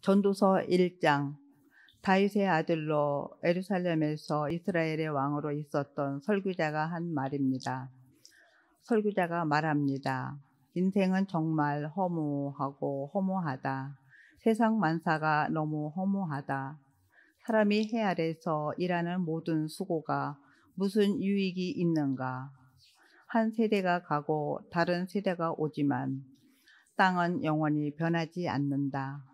전도서 1장. 다윗의 아들로 예루살렘에서 이스라엘의 왕으로 있었던 설교자가 한 말입니다. 설교자가 말합니다. 인생은 정말 허무하고 허무하다. 세상 만사가 너무 허무하다. 사람이 해 아래서 일하는 모든 수고가 무슨 유익이 있는가. 한 세대가 가고 다른 세대가 오지만 땅은 영원히 변하지 않는다.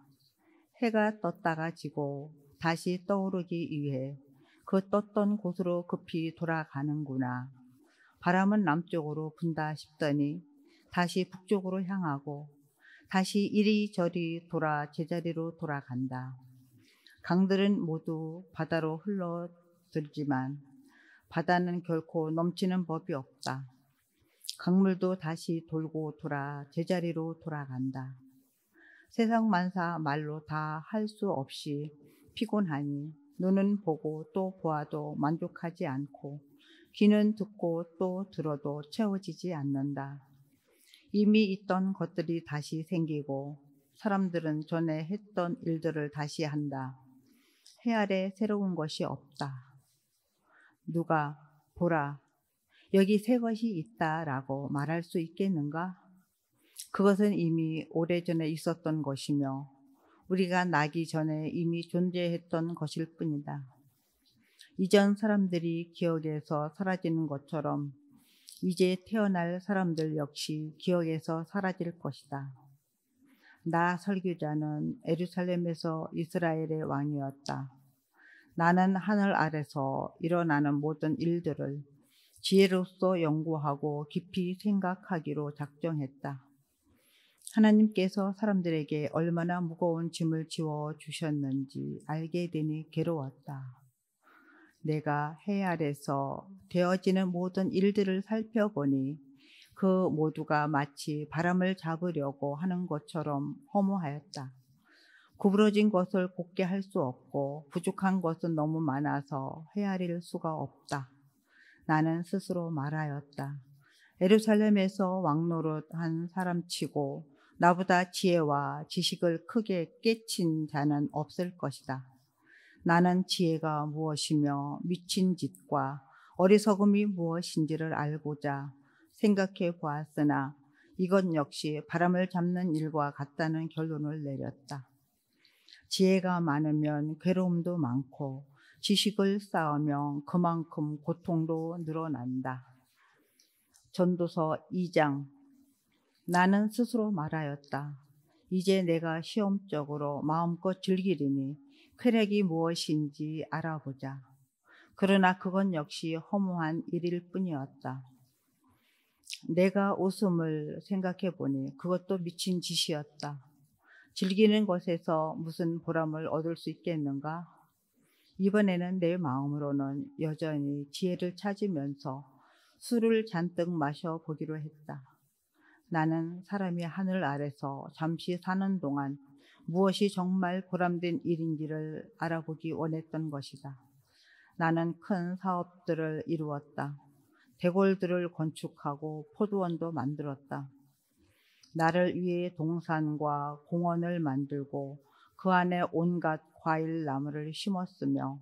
해가 떴다가 지고 다시 떠오르기 위해 그 떴던 곳으로 급히 돌아가는구나. 바람은 남쪽으로 분다 싶더니 다시 북쪽으로 향하고 다시 이리저리 돌아 제자리로 돌아간다. 강들은 모두 바다로 흘러들지만 바다는 결코 넘치는 법이 없다. 강물도 다시 돌고 돌아 제자리로 돌아간다. 세상 만사 말로 다 할 수 없이 피곤하니 눈은 보고 또 보아도 만족하지 않고 귀는 듣고 또 들어도 채워지지 않는다. 이미 있던 것들이 다시 생기고 사람들은 전에 했던 일들을 다시 한다. 해 아래 새로운 것이 없다. 누가 보라, 여기 새 것이 있다라고 말할 수 있겠는가? 그것은 이미 오래전에 있었던 것이며 우리가 나기 전에 이미 존재했던 것일 뿐이다. 이전 사람들이 기억에서 사라지는 것처럼 이제 태어날 사람들 역시 기억에서 사라질 것이다. 나 설교자는 예루살렘에서 이스라엘의 왕이었다. 나는 하늘 아래서 일어나는 모든 일들을 지혜로서 연구하고 깊이 생각하기로 작정했다. 하나님께서 사람들에게 얼마나 무거운 짐을 지워 주셨는지 알게 되니 괴로웠다. 내가 해 아래서 되어지는 모든 일들을 살펴보니 그 모두가 마치 바람을 잡으려고 하는 것처럼 허무하였다. 구부러진 것을 곱게 할 수 없고 부족한 것은 너무 많아서 헤아릴 수가 없다. 나는 스스로 말하였다. 예루살렘에서 왕노릇한 사람치고 나보다 지혜와 지식을 크게 깨친 자는 없을 것이다. 나는 지혜가 무엇이며 미친 짓과 어리석음이 무엇인지를 알고자 생각해 보았으나 이것 역시 바람을 잡는 일과 같다는 결론을 내렸다. 지혜가 많으면 괴로움도 많고 지식을 쌓으면 그만큼 고통도 늘어난다. 전도서 2장. 나는 스스로 말하였다. 이제 내가 시험적으로 마음껏 즐기리니 쾌락이 무엇인지 알아보자. 그러나 그건 역시 허무한 일일 뿐이었다. 내가 웃음을 생각해 보니 그것도 미친 짓이었다. 즐기는 것에서 무슨 보람을 얻을 수 있겠는가? 이번에는 내 마음으로는 여전히 지혜를 찾으면서 술을 잔뜩 마셔보기로 했다. 나는 사람이 하늘 아래서 잠시 사는 동안 무엇이 정말 보람된 일인지를 알아보기 원했던 것이다. 나는 큰 사업들을 이루었다. 대궐들을 건축하고 포도원도 만들었다. 나를 위해 동산과 공원을 만들고 그 안에 온갖 과일 나무를 심었으며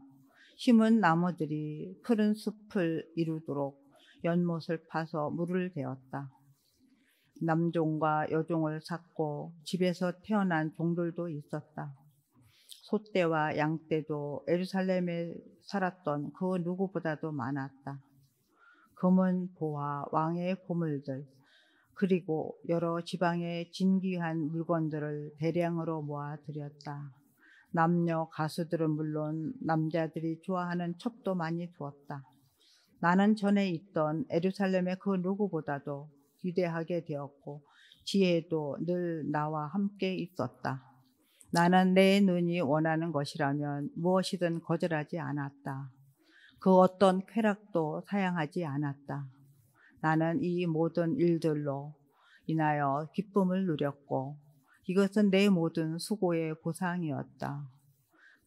심은 나무들이 푸른 숲을 이루도록 연못을 파서 물을 대었다. 남종과 여종을 샀고 집에서 태어난 종들도 있었다. 소떼와 양떼도 예루살렘에 살았던 그 누구보다도 많았다. 금은 보화, 왕의 보물들, 그리고 여러 지방의 진귀한 물건들을 대량으로 모아들였다. 남녀 가수들은 물론 남자들이 좋아하는 첩도 많이 두었다. 나는 전에 있던 예루살렘의 그 누구보다도 위대하게 되었고 지혜도 늘 나와 함께 있었다. 나는 내 눈이 원하는 것이라면 무엇이든 거절하지 않았다. 그 어떤 쾌락도 사양하지 않았다. 나는 이 모든 일들로 인하여 기쁨을 누렸고 이것은 내 모든 수고의 보상이었다.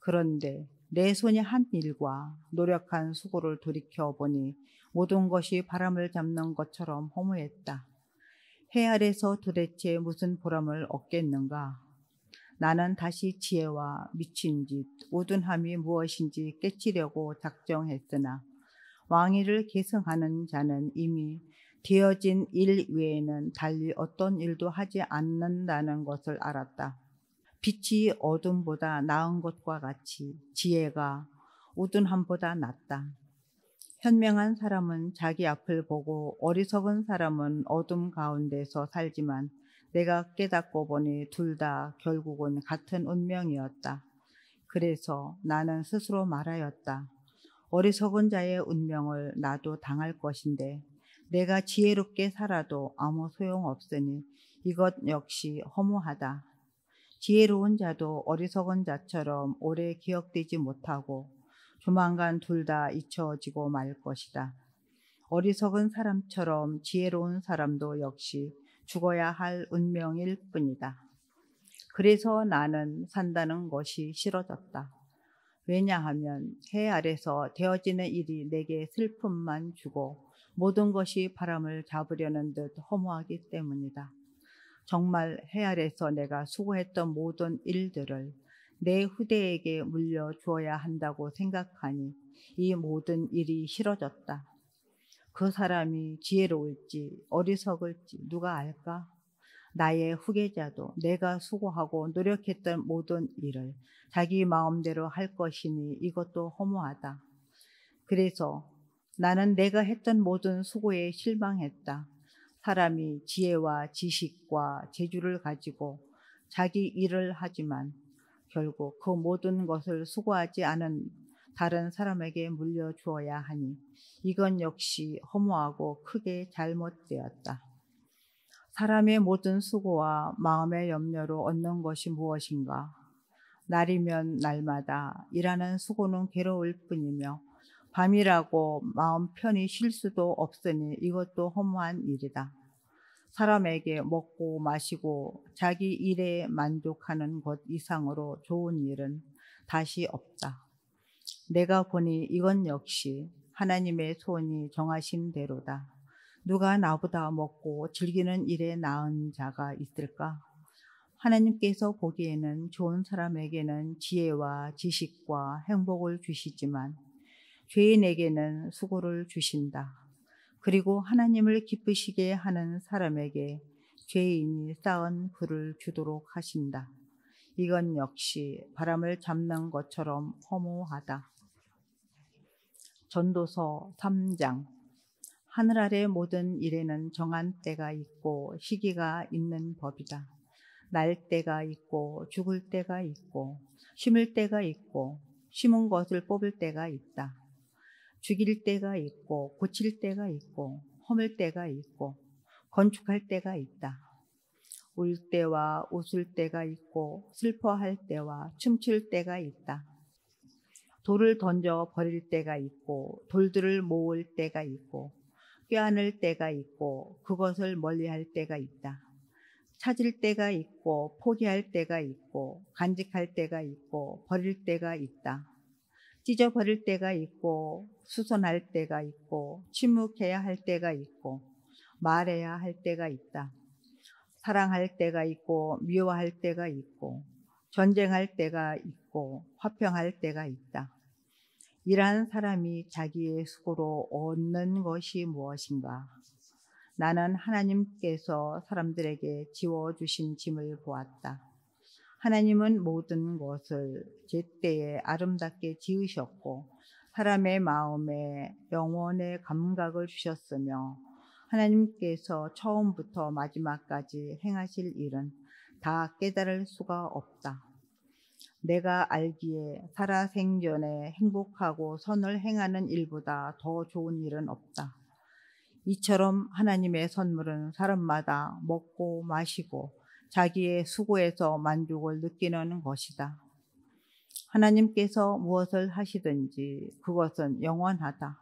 그런데 내 손이 한 일과 노력한 수고를 돌이켜보니 모든 것이 바람을 잡는 것처럼 허무했다. 해 아래서 도대체 무슨 보람을 얻겠는가? 나는 다시 지혜와 미친 짓, 우둔함이 무엇인지 깨치려고 작정했으나 왕위를 계승하는 자는 이미 되어진 일 외에는 달리 어떤 일도 하지 않는다는 것을 알았다. 빛이 어둠보다 나은 것과 같이 지혜가 우둔함보다 낫다. 현명한 사람은 자기 앞을 보고 어리석은 사람은 어둠 가운데서 살지만 내가 깨닫고 보니 둘 다 결국은 같은 운명이었다. 그래서 나는 스스로 말하였다. 어리석은 자의 운명을 나도 당할 것인데 내가 지혜롭게 살아도 아무 소용없으니 이것 역시 허무하다. 지혜로운 자도 어리석은 자처럼 오래 기억되지 못하고 조만간 둘 다 잊혀지고 말 것이다. 어리석은 사람처럼 지혜로운 사람도 역시 죽어야 할 운명일 뿐이다. 그래서 나는 산다는 것이 싫어졌다. 왜냐하면 해 아래서 되어지는 일이 내게 슬픔만 주고 모든 것이 바람을 잡으려는 듯 허무하기 때문이다. 정말 해 아래서 내가 수고했던 모든 일들을 내 후대에게 물려주어야 한다고 생각하니 이 모든 일이 싫어졌다. 그 사람이 지혜로울지 어리석을지 누가 알까? 나의 후계자도 내가 수고하고 노력했던 모든 일을 자기 마음대로 할 것이니 이것도 허무하다. 그래서 나는 내가 했던 모든 수고에 실망했다. 사람이 지혜와 지식과 재주를 가지고 자기 일을 하지만 결국 그 모든 것을 수고하지 않은 다른 사람에게 물려주어야 하니 이건 역시 허무하고 크게 잘못되었다. 사람의 모든 수고와 마음의 염려로 얻는 것이 무엇인가? 날이면 날마다 일하는 수고는 괴로울 뿐이며 밤이라고 마음 편히 쉴 수도 없으니 이것도 허무한 일이다. 사람에게 먹고 마시고 자기 일에 만족하는 것 이상으로 좋은 일은 다시 없다. 내가 보니 이건 역시 하나님의 손이 정하신 대로다. 누가 나보다 먹고 즐기는 일에 나은 자가 있을까? 하나님께서 보기에는 좋은 사람에게는 지혜와 지식과 행복을 주시지만 죄인에게는 수고를 주신다. 그리고 하나님을 기쁘시게 하는 사람에게 죄인이 쌓은 불을 주도록 하신다. 이건 역시 바람을 잡는 것처럼 허무하다. 전도서 3장. 하늘 아래 모든 일에는 정한 때가 있고 시기가 있는 법이다. 날 때가 있고 죽을 때가 있고 심을 때가 있고 심은 것을 뽑을 때가 있다. 죽일 때가 있고 고칠 때가 있고 허물 때가 있고 건축할 때가 있다. 울 때와 웃을 때가 있고 슬퍼할 때와 춤출 때가 있다. 돌을 던져 버릴 때가 있고 돌들을 모을 때가 있고 껴안을 때가 있고 그것을 멀리할 때가 있다. 찾을 때가 있고 포기할 때가 있고 간직할 때가 있고 버릴 때가 있다. 찢어버릴 때가 있고 수선할 때가 있고 침묵해야 할 때가 있고 말해야 할 때가 있다. 사랑할 때가 있고 미워할 때가 있고 전쟁할 때가 있고 화평할 때가 있다. 일하는 사람이 자기의 수고로 얻는 것이 무엇인가? 나는 하나님께서 사람들에게 지워주신 짐을 보았다. 하나님은 모든 것을 제때에 아름답게 지으셨고 사람의 마음에 영혼의 감각을 주셨으며 하나님께서 처음부터 마지막까지 행하실 일은 다 깨달을 수가 없다. 내가 알기에 살아생전에 행복하고 선을 행하는 일보다 더 좋은 일은 없다. 이처럼 하나님의 선물은 사람마다 먹고 마시고 자기의 수고에서 만족을 느끼는 것이다. 하나님께서 무엇을 하시든지 그것은 영원하다.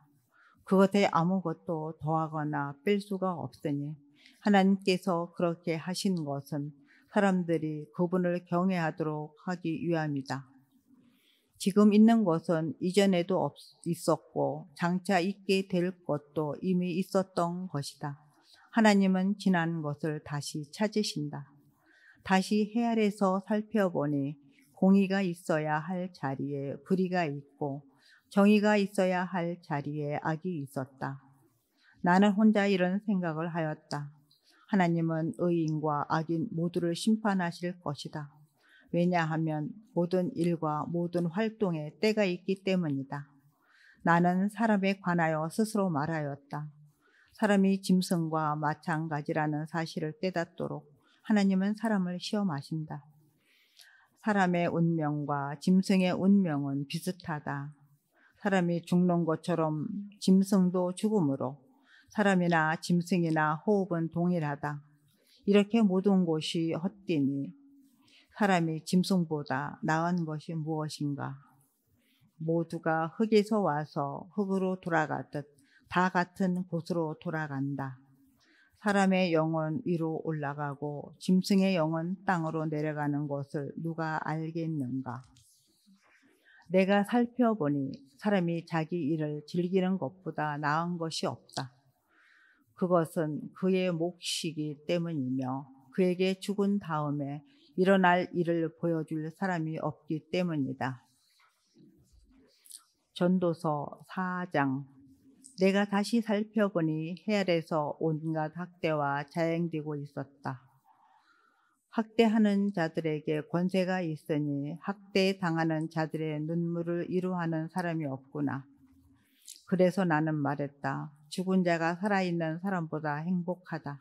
그것에 아무것도 더하거나 뺄 수가 없으니 하나님께서 그렇게 하신 것은 사람들이 그분을 경외하도록 하기 위함이다. 지금 있는 것은 이전에도 있었고 장차 있게 될 것도 이미 있었던 것이다. 하나님은 지난 것을 다시 찾으신다. 다시 해 아래서 살펴보니 공의가 있어야 할 자리에 불의가 있고 정의가 있어야 할 자리에 악이 있었다. 나는 혼자 이런 생각을 하였다. 하나님은 의인과 악인 모두를 심판하실 것이다. 왜냐하면 모든 일과 모든 활동에 때가 있기 때문이다. 나는 사람에 관하여 스스로 말하였다. 사람이 짐승과 마찬가지라는 사실을 깨닫도록 하나님은 사람을 시험하신다. 사람의 운명과 짐승의 운명은 비슷하다. 사람이 죽는 것처럼 짐승도 죽음으로 사람이나 짐승이나 호흡은 동일하다. 이렇게 모든 것이 헛되니 사람이 짐승보다 나은 것이 무엇인가? 모두가 흙에서 와서 흙으로 돌아가듯 다 같은 곳으로 돌아간다. 사람의 영은 위로 올라가고 짐승의 영은 땅으로 내려가는 것을 누가 알겠는가? 내가 살펴보니 사람이 자기 일을 즐기는 것보다 나은 것이 없다. 그것은 그의 몫이기 때문이며 그에게 죽은 다음에 일어날 일을 보여줄 사람이 없기 때문이다. 전도서 4장. 내가 다시 살펴보니 해 아래서 온갖 학대와 자행되고 있었다. 학대하는 자들에게 권세가 있으니 학대당하는 자들의 눈물을 위로하는 사람이 없구나. 그래서 나는 말했다. 죽은 자가 살아있는 사람보다 행복하다.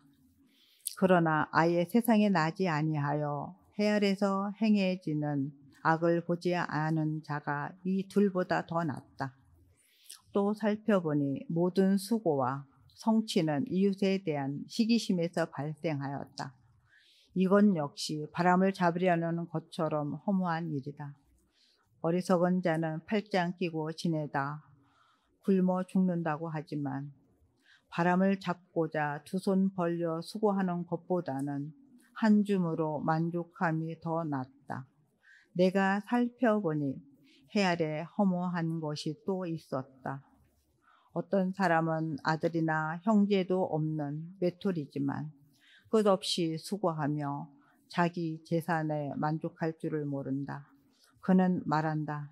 그러나 아예 세상에 나지 아니하여 해 아래서 행해지는 악을 보지 않은 자가 이 둘보다 더 낫다. 또 살펴보니 모든 수고와 성취는 이웃에 대한 시기심에서 발생하였다. 이건 역시 바람을 잡으려는 것처럼 허무한 일이다. 어리석은 자는 팔짱 끼고 지내다 굶어 죽는다고 하지만 바람을 잡고자 두 손 벌려 수고하는 것보다는 한 줌으로 만족함이 더 낫다. 내가 살펴보니 해 아래 허무한 것이 또 있었다. 어떤 사람은 아들이나 형제도 없는 외톨이지만 끝없이 수고하며 자기 재산에 만족할 줄을 모른다. 그는 말한다.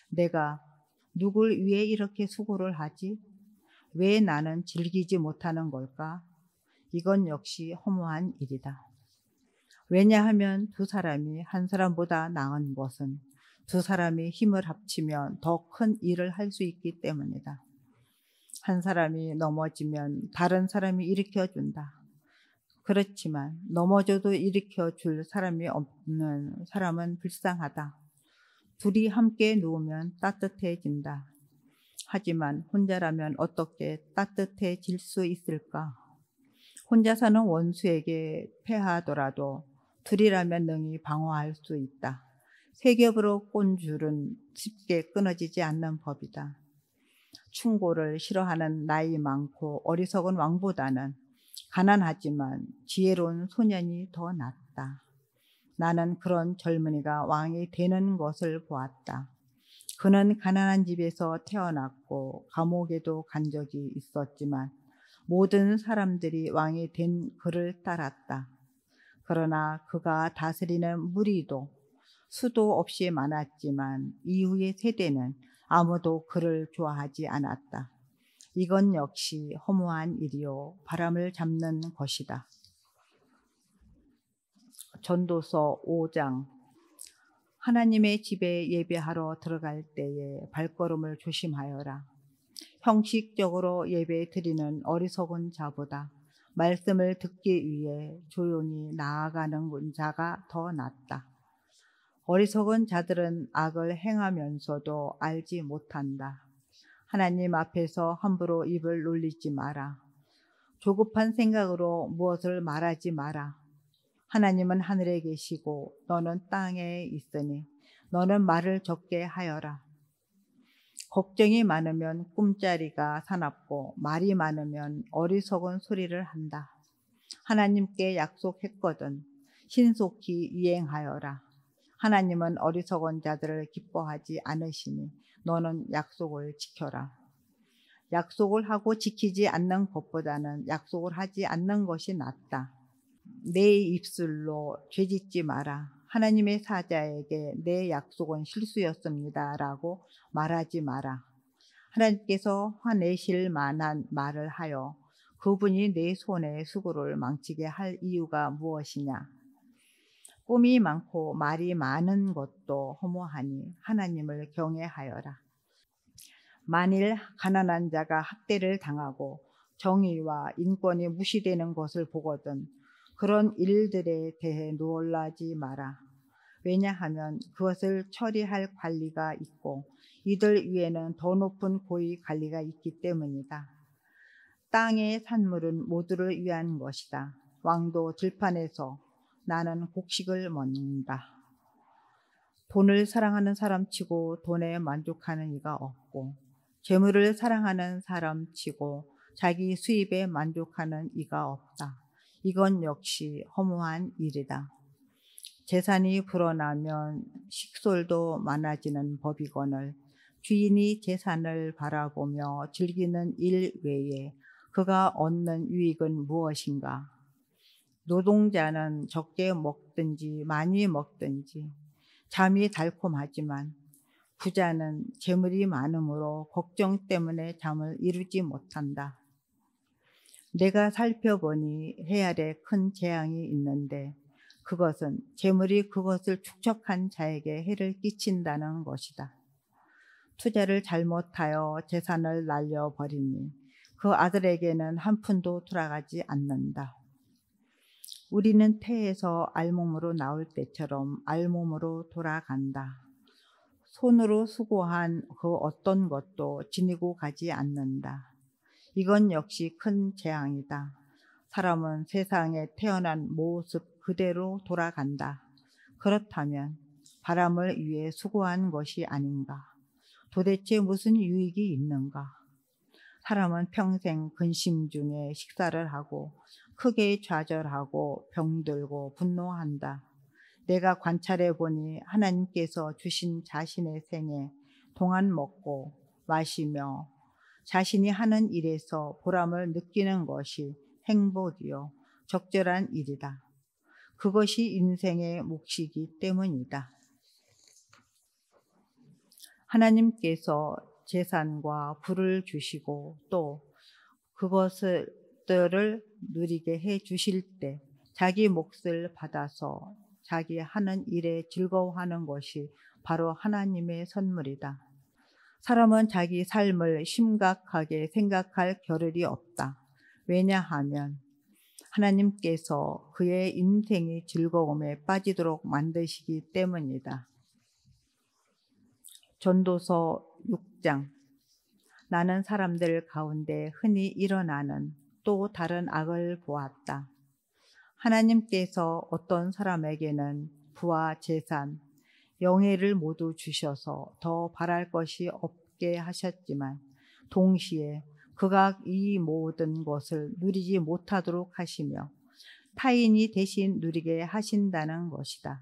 내가 누굴 위해 이렇게 수고를 하지? 왜 나는 즐기지 못하는 걸까? 이건 역시 허무한 일이다. 왜냐하면 두 사람이 한 사람보다 나은 것은 두 사람이 힘을 합치면 더 큰 일을 할 수 있기 때문이다. 한 사람이 넘어지면 다른 사람이 일으켜준다. 그렇지만 넘어져도 일으켜줄 사람이 없는 사람은 불쌍하다. 둘이 함께 누우면 따뜻해진다. 하지만 혼자라면 어떻게 따뜻해질 수 있을까? 혼자 사는 원수에게 패하더라도 둘이라면 능히 방어할 수 있다. 세 겹으로 꼰 줄은 쉽게 끊어지지 않는 법이다. 충고를 싫어하는 나이 많고 어리석은 왕보다는 가난하지만 지혜로운 소년이 더 낫다. 나는 그런 젊은이가 왕이 되는 것을 보았다. 그는 가난한 집에서 태어났고 감옥에도 간 적이 있었지만 모든 사람들이 왕이 된 그를 따랐다. 그러나 그가 다스리는 무리도 수도 없이 많았지만 이후의 세대는 아무도 그를 좋아하지 않았다. 이건 역시 허무한 일이요 바람을 잡는 것이다. 전도서 5장. 하나님의 집에 예배하러 들어갈 때에 발걸음을 조심하여라. 형식적으로 예배 드리는 어리석은 자보다 말씀을 듣기 위해 조용히 나아가는 자가 더 낫다. 어리석은 자들은 악을 행하면서도 알지 못한다. 하나님 앞에서 함부로 입을 놀리지 마라. 조급한 생각으로 무엇을 말하지 마라. 하나님은 하늘에 계시고 너는 땅에 있으니 너는 말을 적게 하여라. 걱정이 많으면 꿈자리가 사납고 말이 많으면 어리석은 소리를 한다. 하나님께 약속했거든 신속히 이행하여라. 하나님은 어리석은 자들을 기뻐하지 않으시니 너는 약속을 지켜라. 약속을 하고 지키지 않는 것보다는 약속을 하지 않는 것이 낫다. 내 입술로 죄짓지 마라. 하나님의 사자에게 내 약속은 실수였습니다라고 말하지 마라. 하나님께서 화내실 만한 말을 하여 그분이 내 손에 수고를 망치게 할 이유가 무엇이냐? 꿈이 많고 말이 많은 것도 허무하니 하나님을 경외하여라. 만일 가난한 자가 학대를 당하고 정의와 인권이 무시되는 것을 보거든 그런 일들에 대해 놀라지 마라. 왜냐하면 그것을 처리할 관리가 있고 이들 위에는 더 높은 고위 관리가 있기 때문이다. 땅의 산물은 모두를 위한 것이다. 왕도 들판에서 나는 곡식을 먹는다. 돈을 사랑하는 사람치고 돈에 만족하는 이가 없고 재물을 사랑하는 사람치고 자기 수입에 만족하는 이가 없다. 이건 역시 허무한 일이다. 재산이 불어나면 식솔도 많아지는 법이거늘 주인이 재산을 바라보며 즐기는 일 외에 그가 얻는 유익은 무엇인가? 노동자는 적게 먹든지 많이 먹든지 잠이 달콤하지만 부자는 재물이 많으므로 걱정 때문에 잠을 이루지 못한다. 내가 살펴보니 해 아래 큰 재앙이 있는데 그것은 재물이 그것을 축적한 자에게 해를 끼친다는 것이다. 투자를 잘못하여 재산을 날려버리니 그 아들에게는 한 푼도 돌아가지 않는다. 우리는 태에서 알몸으로 나올 때처럼 알몸으로 돌아간다. 손으로 수고한 그 어떤 것도 지니고 가지 않는다. 이건 역시 큰 재앙이다. 사람은 세상에 태어난 모습 그대로 돌아간다. 그렇다면 바람을 위해 수고한 것이 아닌가? 도대체 무슨 유익이 있는가? 사람은 평생 근심 중에 식사를 하고 크게 좌절하고 병들고 분노한다. 내가 관찰해 보니 하나님께서 주신 자신의 생에 동안 먹고 마시며 자신이 하는 일에서 보람을 느끼는 것이 행복이요 적절한 일이다. 그것이 인생의 몫이기 때문이다. 하나님께서 재산과 부를 주시고 또 그것들을 누리게 해 주실 때 자기 몫을 받아서 자기 하는 일에 즐거워하는 것이 바로 하나님의 선물이다. 사람은 자기 삶을 심각하게 생각할 겨를이 없다. 왜냐하면 하나님께서 그의 인생이 즐거움에 빠지도록 만드시기 때문이다. 전도서 6장. 나는 사람들 가운데 흔히 일어나는 또 다른 악을 보았다. 하나님께서 어떤 사람에게는 부와 재산, 영예를 모두 주셔서 더 바랄 것이 없게 하셨지만 동시에 그가 이 모든 것을 누리지 못하도록 하시며 타인이 대신 누리게 하신다는 것이다.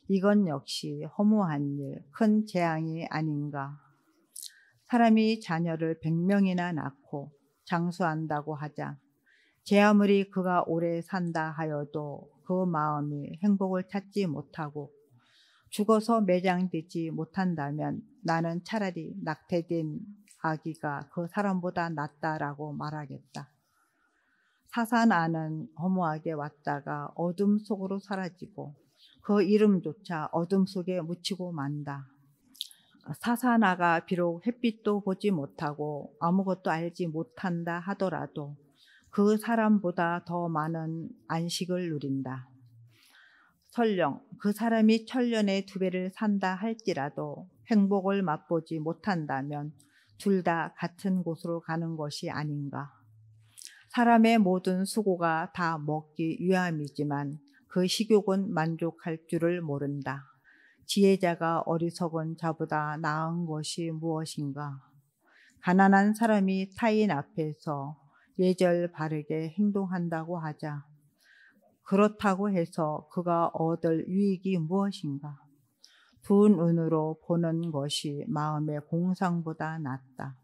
이건 역시 허무한 일, 큰 재앙이 아닌가. 사람이 자녀를 100명이나 낳고 장수한다고 하자 제 아무리 그가 오래 산다 하여도 그 마음이 행복을 찾지 못하고 죽어서 매장되지 못한다면 나는 차라리 낙태된 아기가 그 사람보다 낫다라고 말하겠다. 사사나는 허무하게 왔다가 어둠 속으로 사라지고 그 이름조차 어둠 속에 묻히고 만다. 사사나가 비록 햇빛도 보지 못하고 아무것도 알지 못한다 하더라도 그 사람보다 더 많은 안식을 누린다. 설령 그 사람이 천년에 2배를 산다 할지라도 행복을 맛보지 못한다면 둘 다 같은 곳으로 가는 것이 아닌가. 사람의 모든 수고가 다 먹기 위함이지만 그 식욕은 만족할 줄을 모른다. 지혜자가 어리석은 자보다 나은 것이 무엇인가. 가난한 사람이 타인 앞에서 예절 바르게 행동한다고 하자. 그렇다고 해서 그가 얻을 유익이 무엇인가. 두 눈으로 보는 것이 마음의 공상보다 낫다.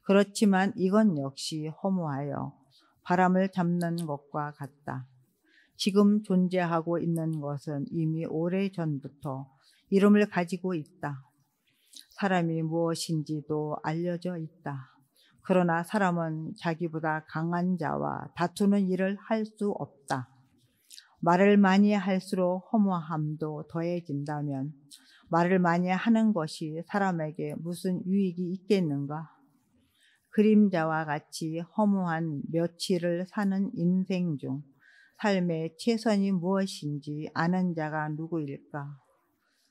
그렇지만 이건 역시 허무하여 바람을 잡는 것과 같다. 지금 존재하고 있는 것은 이미 오래전부터 이름을 가지고 있다. 사람이 무엇인지도 알려져 있다. 그러나 사람은 자기보다 강한 자와 다투는 일을 할 수 없다. 말을 많이 할수록 허무함도 더해진다면 말을 많이 하는 것이 사람에게 무슨 유익이 있겠는가? 그림자와 같이 허무한 며칠을 사는 인생 중 삶의 최선이 무엇인지 아는 자가 누구일까?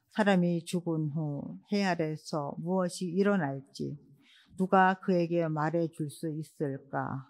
사람이 죽은 후 해 아래서 무엇이 일어날지 누가 그에게 말해 줄 수 있을까?